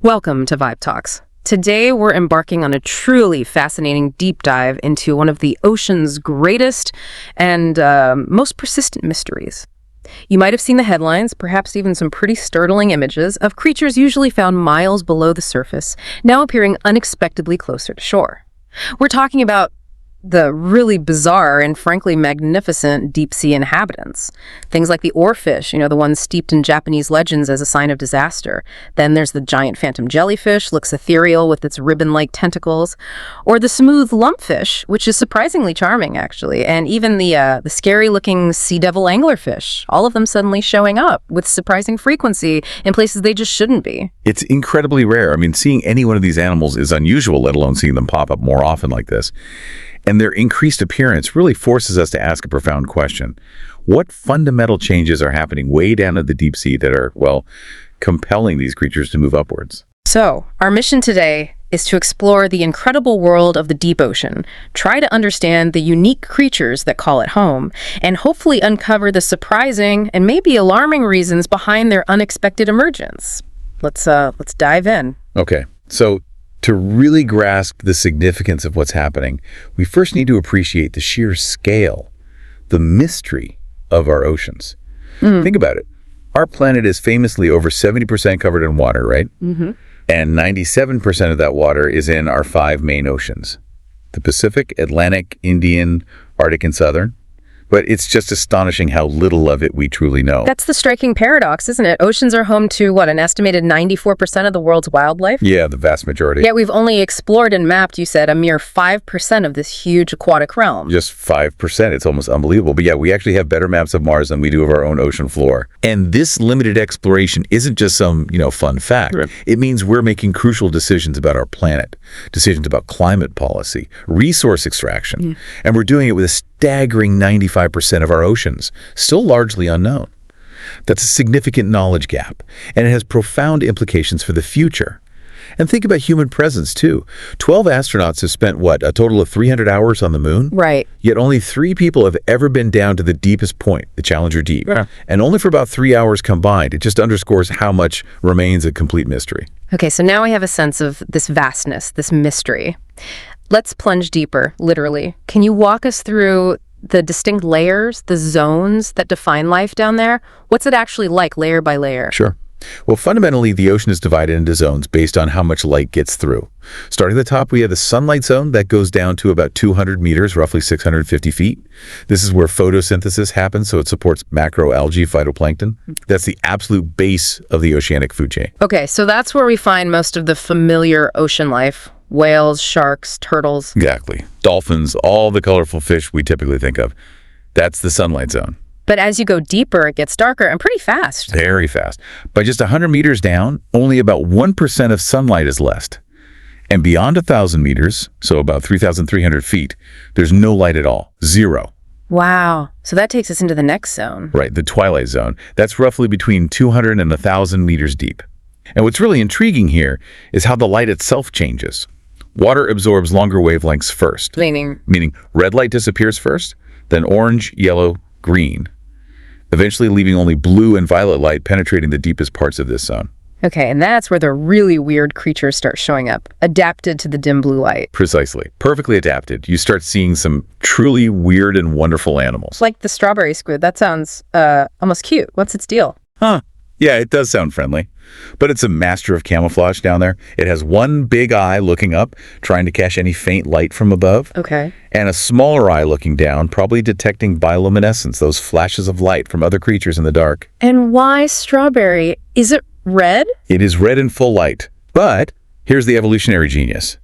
Welcome to Vibe Talks. Today, we're embarking on a truly fascinating deep dive into one of the ocean's greatest and most persistent mysteries. You might have seen the headlines, perhaps even some pretty startling images of creatures usually found miles below the surface, now appearing unexpectedly closer to shore. We're talking about the really bizarre and frankly magnificent deep-sea inhabitants. Things like the oarfish, the ones steeped in Japanese legends as a sign of disaster. Then there's the giant phantom jellyfish, looks ethereal with its ribbon-like tentacles. Or the smooth lumpfish, which is surprisingly charming, actually. And even the scary-looking sea devil anglerfish, all of them suddenly showing up with surprising frequency in places they just shouldn't be. It's incredibly rare. Seeing any one of these animals is unusual, let alone seeing them pop up more often like this. And their increased appearance really forces us to ask a profound question. What fundamental changes are happening way down at the deep sea that are, compelling these creatures to move upwards? So, our mission today is to explore the incredible world of the deep ocean, try to understand the unique creatures that call it home, and hopefully uncover the surprising and maybe alarming reasons behind their unexpected emergence. Let's dive in. Okay, so to really grasp the significance of what's happening, we first need to appreciate the sheer scale, the mystery of our oceans. Think about it. Our planet is famously over 70% covered in water, right? Mm-hmm. And 97% of that water is in our 5 main oceans: the Pacific, Atlantic, Indian, Arctic, and Southern. But it's just astonishing how little of it we truly know. That's the striking paradox, isn't it? Oceans are home to, an estimated 94% of the world's wildlife? Yeah, the vast majority. Yet we've only explored and mapped, you said, a mere 5% of this huge aquatic realm. Just 5%. It's almost unbelievable. But yeah, we actually have better maps of Mars than we do of our own ocean floor. And this limited exploration isn't just some, fun fact. Right. It means we're making crucial decisions about our planet, decisions about climate policy, resource extraction. And we're doing it with a staggering 95% of our oceans still largely unknown. That's a significant knowledge gap, and it has profound implications for the future. And think about human presence, too. 12 astronauts have spent, a total of 300 hours on the moon? Right. Yet only 3 people have ever been down to the deepest point, the Challenger Deep. Yeah. And only for about 3 hours combined. It just underscores how much remains a complete mystery. Okay, so now I have a sense of this vastness, this mystery. Let's plunge deeper, literally. Can you walk us through the distinct layers, the zones that define life down there? What's it actually like, layer by layer? Sure. Well, fundamentally, the ocean is divided into zones based on how much light gets through. Starting at the top, we have the sunlight zone that goes down to about 200 meters, roughly 650 feet. This is where photosynthesis happens, so it supports macroalgae, phytoplankton. That's the absolute base of the oceanic food chain. Okay, so that's where we find most of the familiar ocean life. Whales, sharks, turtles. Exactly. Dolphins, all the colorful fish we typically think of. That's the sunlight zone. But as you go deeper, it gets darker and pretty fast. Very fast. By just 100 meters down, only about 1% of sunlight is left. And beyond 1,000 meters, so about 3,300 feet, there's no light at all. Zero. Wow. So that takes us into the next zone. Right, the twilight zone. That's roughly between 200 and 1,000 meters deep. And what's really intriguing here is how the light itself changes. Water absorbs longer wavelengths first. Meaning red light disappears first, then orange, yellow, green, eventually leaving only blue and violet light penetrating the deepest parts of this zone. Okay, and that's where the really weird creatures start showing up, adapted to the dim blue light. Precisely. Perfectly adapted. You start seeing some truly weird and wonderful animals. Like the strawberry squid. That sounds almost cute. What's its deal? Huh. Yeah, it does sound friendly. But it's a master of camouflage down there. It has one big eye looking up, trying to catch any faint light from above. Okay. And a smaller eye looking down, probably detecting bioluminescence, those flashes of light from other creatures in the dark. And why strawberry? Is it red? It is red in full light. But here's the evolutionary genius.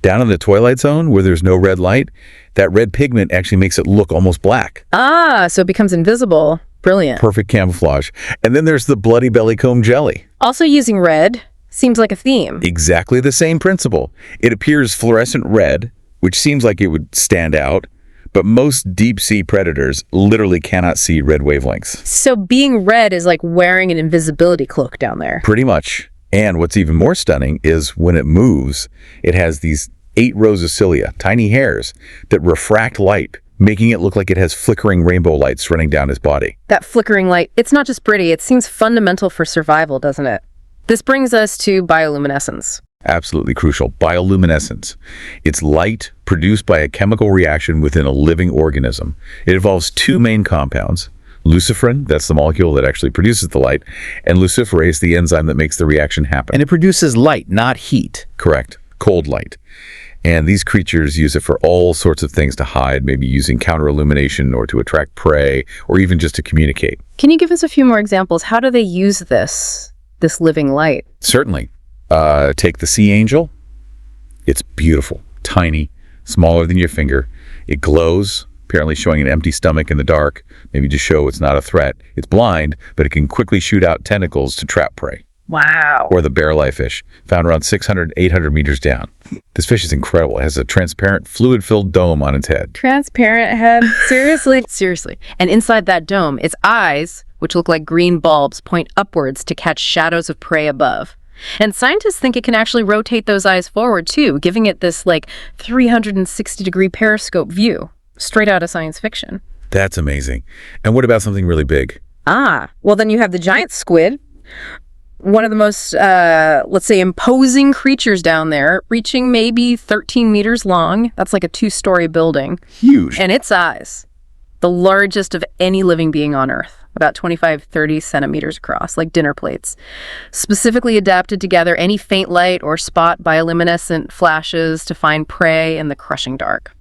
Down in the twilight zone, where there's no red light, that red pigment actually makes it look almost black. Ah, so it becomes invisible. Brilliant. Perfect camouflage. And then there's the bloody bellycomb jelly. Also using red. Seems like a theme. Exactly the same principle. It appears fluorescent red, which seems like it would stand out, but most deep-sea predators literally cannot see red wavelengths. So being red is like wearing an invisibility cloak down there. Pretty much. And what's even more stunning is when it moves, it has these 8 rows of cilia, tiny hairs, that refract light, making it look like it has flickering rainbow lights running down its body. That flickering light, it's not just pretty, it seems fundamental for survival, doesn't it? This brings us to bioluminescence. Absolutely crucial. Bioluminescence. It's light produced by a chemical reaction within a living organism. It involves two main compounds. Luciferin, that's the molecule that actually produces the light, and luciferase, the enzyme that makes the reaction happen. And it produces light, not heat. Correct. Cold light. And these creatures use it for all sorts of things to hide, maybe using counter-illumination or to attract prey, or even just to communicate. Can you give us a few more examples? How do they use this living light? Certainly. Take the sea angel. It's beautiful, tiny, smaller than your finger. It glows, apparently showing an empty stomach in the dark, maybe to show it's not a threat. It's blind, but it can quickly shoot out tentacles to trap prey. Wow. Or the barreleye fish, found around 600, 800 meters down. This fish is incredible. It has a transparent, fluid-filled dome on its head. Transparent head? Seriously? Seriously. And inside that dome, its eyes, which look like green bulbs, point upwards to catch shadows of prey above. And scientists think it can actually rotate those eyes forward, too, giving it this, 360-degree periscope view, straight out of science fiction. That's amazing. And what about something really big? Well, then you have the giant squid, one of the most, let's say, imposing creatures down there, reaching maybe 13 meters long. That's like a 2-story building. Huge. And its eyes, the largest of any living being on Earth, about 25, 30 centimeters across, like dinner plates, specifically adapted to gather any faint light or spot bioluminescent flashes to find prey in the crushing dark.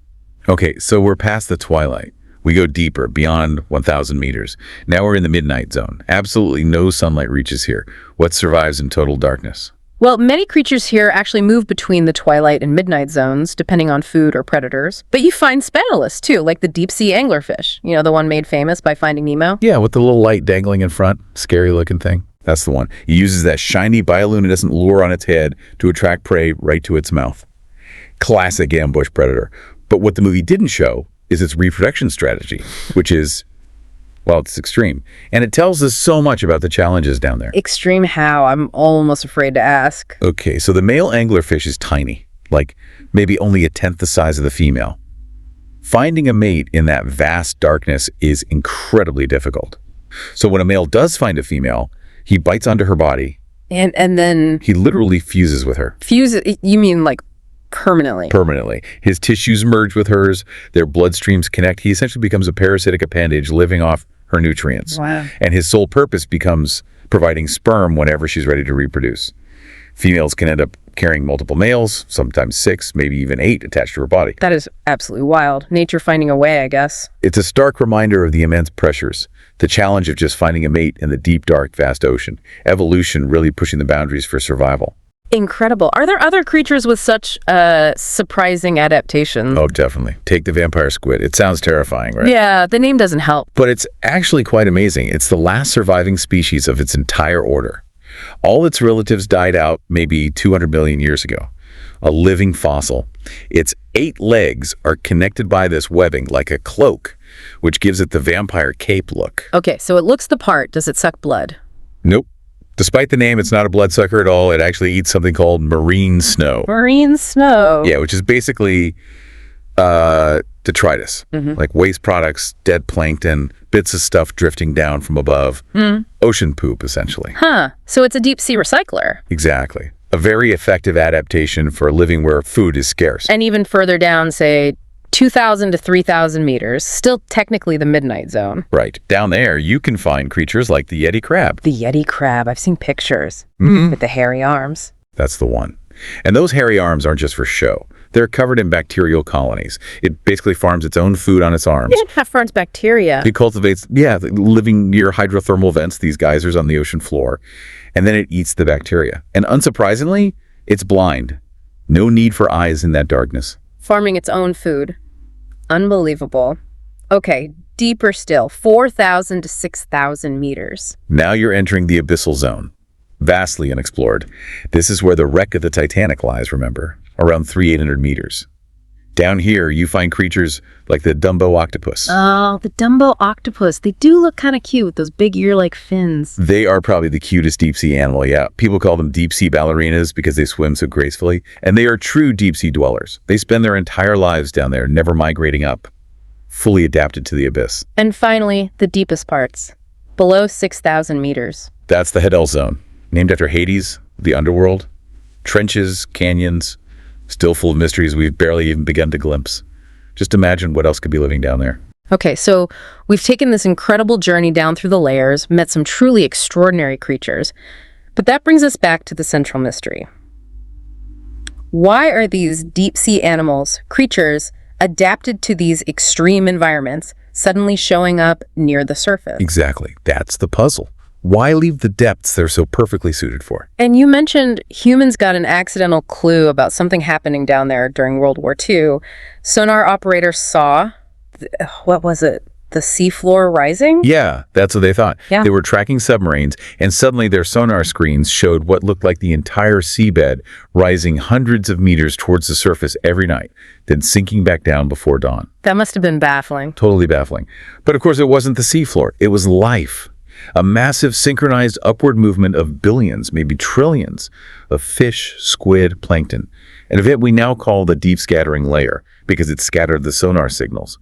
Okay, so we're past the twilight. We go deeper, beyond 1,000 meters. Now we're in the midnight zone. Absolutely no sunlight reaches here. What survives in total darkness? Well, many creatures here actually move between the twilight and midnight zones, depending on food or predators. But you find specialists, too, like the deep-sea anglerfish. You know, the one made famous by Finding Nemo? Yeah, with the little light dangling in front. Scary-looking thing. That's the one. It uses that shiny bioluminescent lure on its head to attract prey right to its mouth. Classic ambush predator. But what the movie didn't show is its reproduction strategy, which is, well, it's extreme. And it tells us so much about the challenges down there. Extreme how? I'm almost afraid to ask. Okay, so the male anglerfish is tiny, like maybe only a tenth the size of the female. Finding a mate in that vast darkness is incredibly difficult. So when a male does find a female, he bites onto her body. And then... He literally fuses with her. Fuses? You mean like permanently? Permanently. His tissues merge with hers, their bloodstreams connect. He essentially becomes a parasitic appendage living off her nutrients. Wow. And his sole purpose becomes providing sperm whenever she's ready to reproduce. Females can end up carrying multiple males, sometimes 6, maybe even 8 attached to her body. That is absolutely wild. Nature finding a way, I guess. It's a stark reminder of the immense pressures, the challenge of just finding a mate in the deep, dark, vast ocean. Evolution really pushing the boundaries for survival. Incredible. Are there other creatures with such surprising adaptations? Oh, definitely. Take the vampire squid. It sounds terrifying, right? Yeah, the name doesn't help. But it's actually quite amazing. It's the last surviving species of its entire order. All its relatives died out maybe 200 million years ago. A living fossil. Its 8 legs are connected by this webbing like a cloak, which gives it the vampire cape look. Okay, so it looks the part. Does it suck blood? Nope. Despite the name, it's not a bloodsucker at all. It actually eats something called marine snow. Marine snow. Yeah, which is basically detritus, like waste products, dead plankton, bits of stuff drifting down from above. Ocean poop, essentially. Huh. So it's a deep-sea recycler. Exactly. A very effective adaptation for living where food is scarce. And even further down, say, 2,000 to 3,000 meters, still technically the midnight zone. Right. Down there, you can find creatures like the Yeti crab. The Yeti crab. I've seen pictures with the hairy arms. That's the one. And those hairy arms aren't just for show. They're covered in bacterial colonies. It basically farms its own food on its arms. It farms bacteria. It cultivates, living near hydrothermal vents, these geysers on the ocean floor. And then it eats the bacteria. And unsurprisingly, it's blind. No need for eyes in that darkness. Farming its own food. Unbelievable. Okay, deeper still, 4,000 to 6,000 meters. Now you're entering the abyssal zone. Vastly unexplored. This is where the wreck of the Titanic lies, remember? Around 300-800 meters. Down here, you find creatures like the Dumbo octopus. Oh, the Dumbo octopus. They do look kind of cute with those big ear-like fins. They are probably the cutest deep-sea animal, yeah. People call them deep-sea ballerinas because they swim so gracefully. And they are true deep-sea dwellers. They spend their entire lives down there, never migrating up. Fully adapted to the abyss. And finally, the deepest parts. Below 6,000 meters. That's the Hadel zone. Named after Hades, the underworld. Trenches, canyons, still full of mysteries we've barely even begun to glimpse. Just imagine what else could be living down there. Okay, so we've taken this incredible journey down through the layers, met some truly extraordinary creatures. But that brings us back to the central mystery. Why are these deep-sea animals, creatures, adapted to these extreme environments, suddenly showing up near the surface? Exactly. That's the puzzle. Why leave the depths they're so perfectly suited for? And you mentioned humans got an accidental clue about something happening down there during World War II. Sonar operators saw, what was it? The seafloor rising? Yeah, that's what they thought. Yeah. They were tracking submarines, and suddenly their sonar screens showed what looked like the entire seabed rising hundreds of meters towards the surface every night, then sinking back down before dawn. That must have been baffling. Totally baffling. But of course, it wasn't the seafloor. It was life. A massive synchronized upward movement of billions, maybe trillions, of fish, squid, plankton, an event we now call the deep scattering layer because it scattered the sonar signals.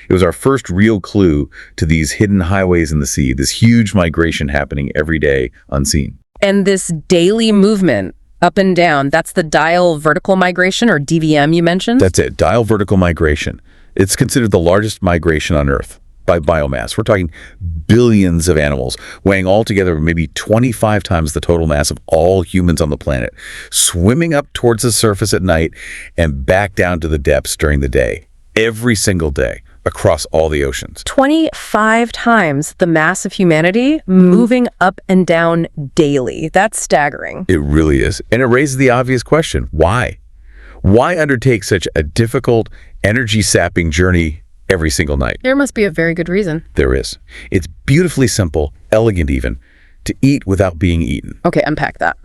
It was our first real clue to these hidden highways in the sea, this huge migration happening every day unseen. And this daily movement up and down, that's the diel vertical migration, or DVM you mentioned? That's it, diel vertical migration. It's considered the largest migration on Earth by biomass. We're talking billions of animals, weighing altogether maybe 25 times the total mass of all humans on the planet, swimming up towards the surface at night and back down to the depths during the day, every single day, across all the oceans. 25 times the mass of humanity moving up and down daily. That's staggering. It really is. And it raises the obvious question, why? Why undertake such a difficult, energy-sapping journey every single night? There must be a very good reason. There is. It's beautifully simple, elegant even, to eat without being eaten. Okay, unpack that.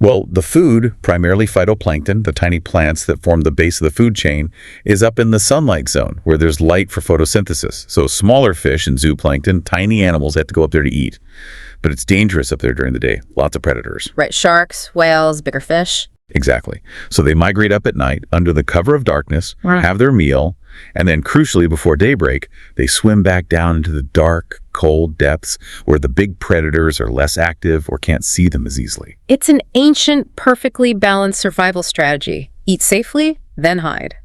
Well, the food, primarily phytoplankton, the tiny plants that form the base of the food chain, is up in the sunlight zone where there's light for photosynthesis. So smaller fish and zooplankton, tiny animals have to go up there to eat. But it's dangerous up there during the day. Lots of predators. Right, sharks, whales, bigger fish. Exactly. So they migrate up at night under the cover of darkness, have their meal, and then crucially before daybreak, they swim back down into the dark, cold depths where the big predators are less active or can't see them as easily. It's an ancient, perfectly balanced survival strategy. Eat safely, then hide.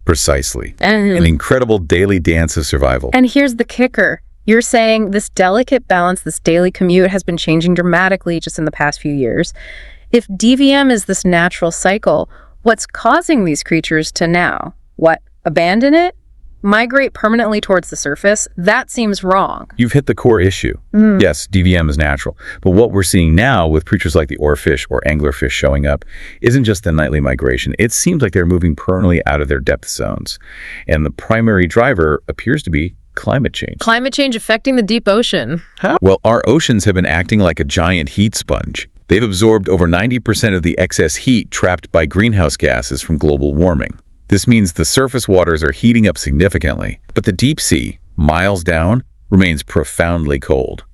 Precisely. And, An incredible daily dance of survival. and here's the kicker. You're saying this delicate balance, this daily commute, has been changing dramatically just in the past few years. If DVM is this natural cycle, what's causing these creatures to now, abandon it? Migrate permanently towards the surface? That seems wrong. You've hit the core issue. Yes, DVM is natural. But what we're seeing now with creatures like the oarfish or anglerfish showing up isn't just the nightly migration. It seems like they're moving permanently out of their depth zones. And the primary driver appears to be climate change. Climate change affecting the deep ocean. How? Well, our oceans have been acting like a giant heat sponge. They've absorbed over 90% of the excess heat trapped by greenhouse gases from global warming. This means the surface waters are heating up significantly, but the deep sea, miles down, remains profoundly cold.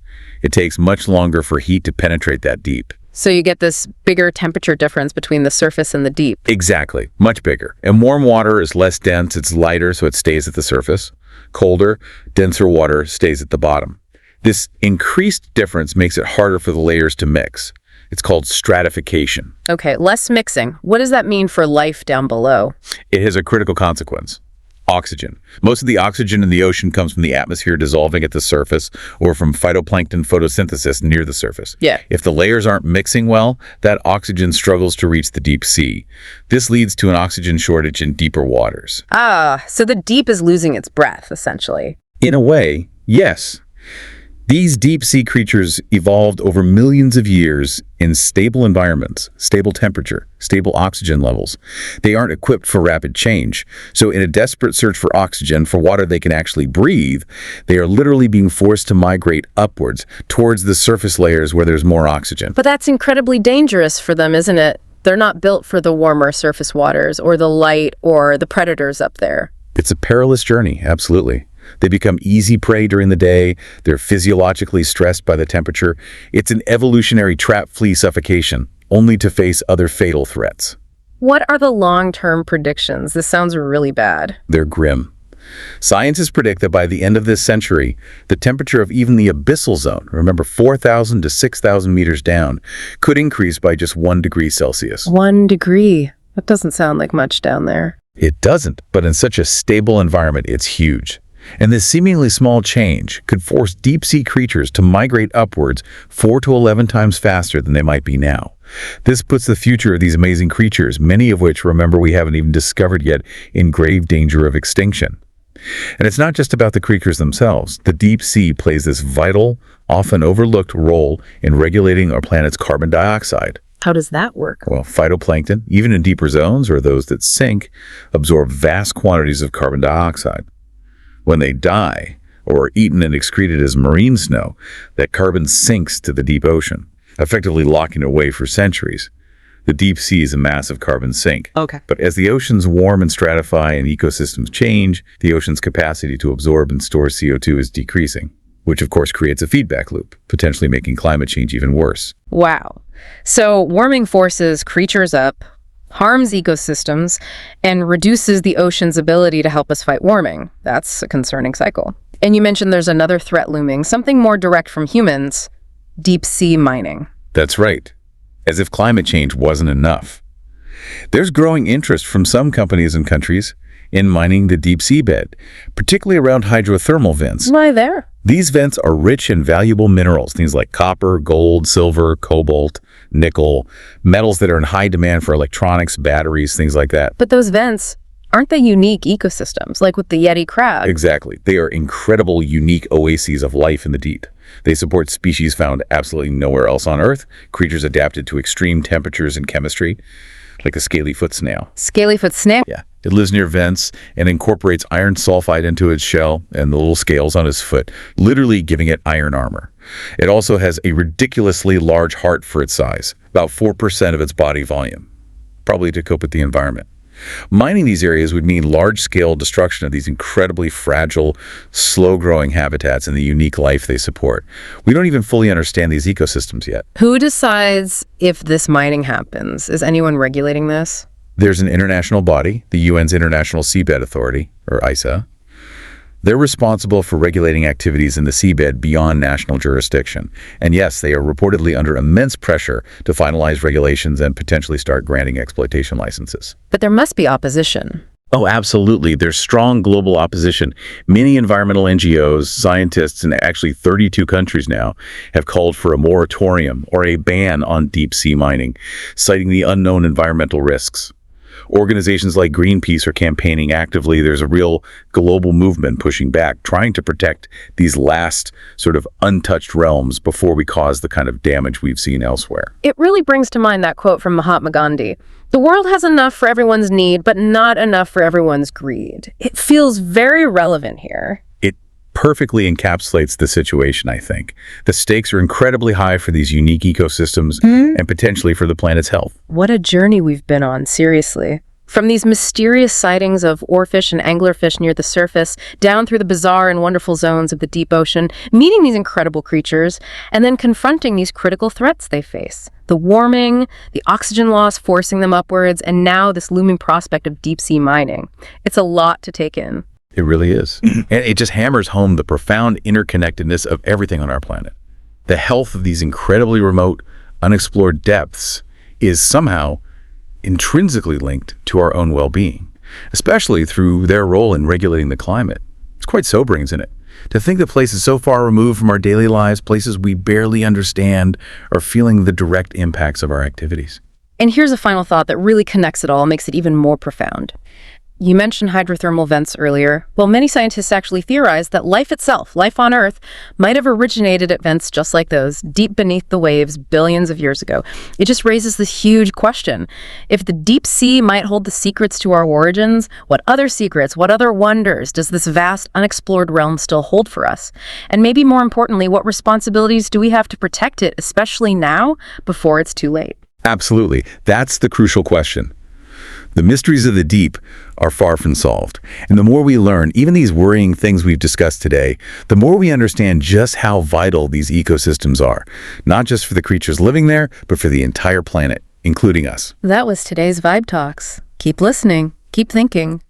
It takes much longer for heat to penetrate that deep. So you get this bigger temperature difference between the surface and the deep. Exactly, much bigger. And warm water is less dense, it's lighter, so it stays at the surface. Colder, denser water stays at the bottom. This increased difference makes it harder for the layers to mix. It's called stratification. Okay, less mixing. What does that mean for life down below? It has a critical consequence. Oxygen. Most of the oxygen in the ocean comes from the atmosphere dissolving at the surface or from phytoplankton photosynthesis near the surface. Yeah. If the layers aren't mixing well, that oxygen struggles to reach the deep sea. This leads to an oxygen shortage in deeper waters. So the deep is losing its breath, essentially. In a way, yes. These deep-sea creatures evolved over millions of years in stable environments, stable temperature, stable oxygen levels. They aren't equipped for rapid change. So in a desperate search for oxygen, for water they can actually breathe, they are literally being forced to migrate upwards towards the surface layers where there's more oxygen. But that's incredibly dangerous for them, isn't it? They're not built for the warmer surface waters or the light or the predators up there. It's a perilous journey, absolutely. They become easy prey during the day. They're physiologically stressed by the temperature. It's an evolutionary trap-flee suffocation, only to face other fatal threats. What are the long-term predictions? This sounds really bad. They're grim. Scientists predict that by the end of this century, the temperature of even the abyssal zone, remember 4,000 to 6,000 meters down, could increase by just 1 degree Celsius. 1 degree. That doesn't sound like much down there. It doesn't, but in such a stable environment, it's huge. And this seemingly small change could force deep-sea creatures to migrate upwards 4 to 11 times faster than they might be now. This puts the future of these amazing creatures, many of which, remember, we haven't even discovered yet, in grave danger of extinction. And it's not just about the creatures themselves. The deep sea plays this vital, often overlooked role in regulating our planet's carbon dioxide. How does that work? Well, phytoplankton, even in deeper zones or those that sink, absorb vast quantities of carbon dioxide. When they die or are eaten and excreted as marine snow, that carbon sinks to the deep ocean, effectively locking it away for centuries. The deep sea is a massive carbon sink. Okay. But as the oceans warm and stratify and ecosystems change, the ocean's capacity to absorb and store CO2 is decreasing, which of course creates a feedback loop, potentially making climate change even worse. Wow. So warming forces creatures up, harms ecosystems, and reduces the ocean's ability to help us fight warming. That's a concerning cycle. And you mentioned there's another threat looming, something more direct from humans, deep sea mining. That's right. As if climate change wasn't enough. There's growing interest from some companies and countries in mining the deep seabed, particularly around hydrothermal vents. Why there? These vents are rich in valuable minerals, things like copper, gold, silver, cobalt, nickel, metals that are in high demand for electronics, batteries, things like that. But those vents, aren't they unique ecosystems, like with the Yeti crab? Exactly. They are incredible, unique oases of life in the deep. They support species found absolutely nowhere else on Earth, creatures adapted to extreme temperatures and chemistry, like the scaly-foot snail. Scaly-foot snail? Yeah. It lives near vents and incorporates iron sulfide into its shell and the little scales on its foot, literally giving it iron armor. It also has a ridiculously large heart for its size, about 4% of its body volume, probably to cope with the environment. Mining these areas would mean large-scale destruction of these incredibly fragile, slow-growing habitats and the unique life they support. We don't even fully understand these ecosystems yet. Who decides if this mining happens? Is anyone regulating this? There's an international body, the UN's International Seabed Authority, or ISA. They're responsible for regulating activities in the seabed beyond national jurisdiction. And yes, they are reportedly under immense pressure to finalize regulations and potentially start granting exploitation licenses. But there must be opposition. Oh, absolutely. There's strong global opposition. Many environmental NGOs, scientists, and actually 32 countries now have called for a moratorium or a ban on deep sea mining, citing the unknown environmental risks. Organizations like Greenpeace are campaigning actively. There's a real global movement pushing back, trying to protect these last sort of untouched realms before we cause the kind of damage we've seen elsewhere. It really brings to mind that quote from Mahatma Gandhi. The world has enough for everyone's need, but not enough for everyone's greed. It feels very relevant here. It perfectly encapsulates the situation, I think. The stakes are incredibly high for these unique ecosystems and potentially for the planet's health. What a journey we've been on, seriously. From these mysterious sightings of oarfish and anglerfish near the surface, down through the bizarre and wonderful zones of the deep ocean, meeting these incredible creatures, and then confronting these critical threats they face. The warming, the oxygen loss forcing them upwards, and now this looming prospect of deep-sea mining. It's a lot to take in. It really is. And it just hammers home the profound interconnectedness of everything on our planet. The health of these incredibly remote, unexplored depths is somehow intrinsically linked to our own well-being, especially through their role in regulating the climate. It's quite sobering, isn't it? To think that places so far removed from our daily lives, places we barely understand, are feeling the direct impacts of our activities. And here's a final thought that really connects it all, makes it even more profound. You mentioned hydrothermal vents earlier. Well, many scientists actually theorize that life itself, life on Earth, might have originated at vents just like those, deep beneath the waves billions of years ago. It just raises this huge question. If the deep sea might hold the secrets to our origins, what other secrets, what other wonders does this vast, unexplored realm still hold for us? And maybe more importantly, what responsibilities do we have to protect it, especially now, before it's too late? Absolutely. That's the crucial question. The mysteries of the deep are far from solved. And the more we learn, even these worrying things we've discussed today, the more we understand just how vital these ecosystems are, not just for the creatures living there, but for the entire planet, including us. That was today's Vibe Talks. Keep listening, keep thinking,